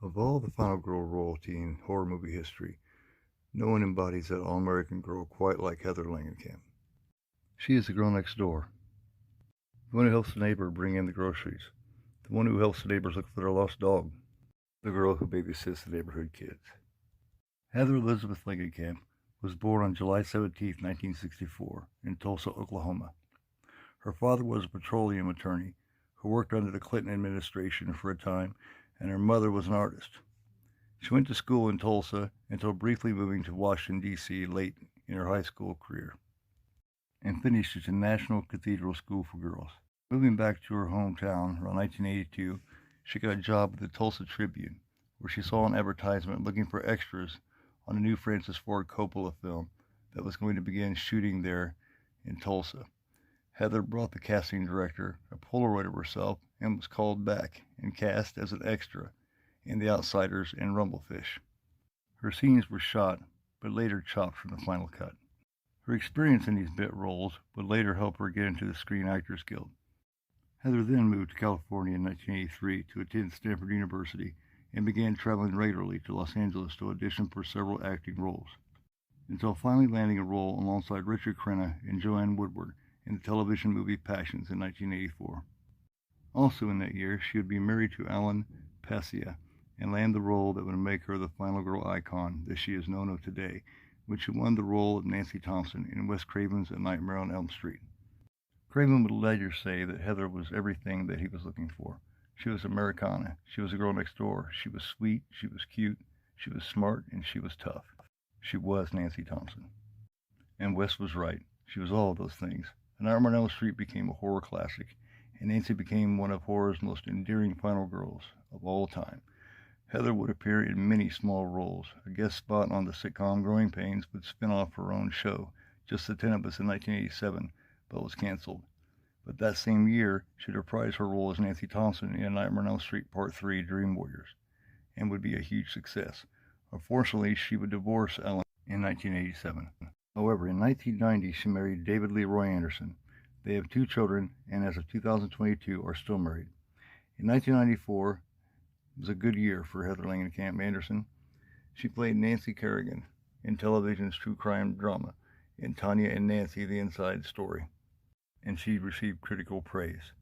Of all the final girl royalty in horror movie history, no one embodies that all-American girl quite like Heather Langenkamp. She is the girl next door, the one who helps the neighbor bring in the groceries, the one who helps the neighbors look for their lost dog, the girl who babysits the neighborhood kids. Heather Elizabeth Langenkamp was born on July 17, 1964, in Tulsa, Oklahoma. Her father was a petroleum attorney who worked under the Clinton administration for a time, and her mother was an artist. She went to school in Tulsa until briefly moving to Washington, D.C. late in her high school career, and finished at the National Cathedral School for Girls. Moving back to her hometown around 1982, she got a job at the Tulsa Tribune, where she saw an advertisement looking for extras on a new Francis Ford Coppola film that was going to begin shooting there in Tulsa. Heather brought the casting director a Polaroid of herself and was called back and cast as an extra in The Outsiders and Rumblefish. Her scenes were shot, but later chopped from the final cut. Her experience in these bit roles would later help her get into the Screen Actors Guild. Heather then moved to California in 1983 to attend Stanford University and began traveling regularly to Los Angeles to audition for several acting roles, until finally landing a role alongside Richard Crenna and Joanne Woodward in the television movie Passions in 1984. Also in that year, she would be married to Alan Passia and land the role that would make her the final girl icon that she is known of today, when she won the role of Nancy Thompson in Wes Craven's A Nightmare on Elm Street. Craven would later say that Heather was everything that he was looking for. She was Americana. She was a girl next door. She was sweet. She was cute. She was smart, and she was tough. She was Nancy Thompson. And Wes was right. She was all of those things. A Nightmare on Elm Street became a horror classic, and Nancy became one of horror's most endearing final girls of all time. Heather would appear in many small roles. A guest spot on the sitcom Growing Pains would spin off her own show, Just the Ten of Us, in 1987, but was canceled. But that same year, she'd reprise her role as Nancy Thompson in A Nightmare on Elm Street Part 3, Dream Warriors, and would be a huge success. Unfortunately, she would divorce Ellen in 1987. However, in 1990, she married David Leroy Anderson. They have 2 children, and as of 2022, are still married. In 1994, it was a good year for Heather Langenkamp Anderson. She played Nancy Kerrigan in television's true crime drama in Tanya and Nancy, The Inside Story, and she received critical praise.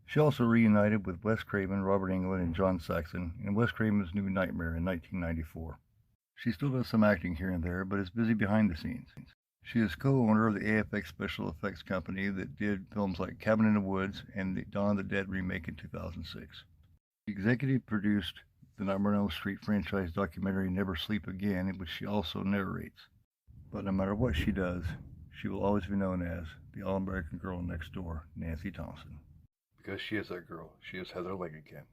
She also reunited with Wes Craven, Robert Englund, and John Saxon in Wes Craven's New Nightmare in 1994. She still does some acting here and there, but is busy behind the scenes. She is co-owner of the AFX Special Effects Company that did films like Cabin in the Woods and the Dawn of the Dead remake in 2006. She executive produced the Nightmare on Elm Street franchise documentary Never Sleep Again, in which she also narrates. But no matter what she does, she will always be known as the all-American girl next door, Nancy Thompson. Because she is that girl. She is Heather Langenkamp.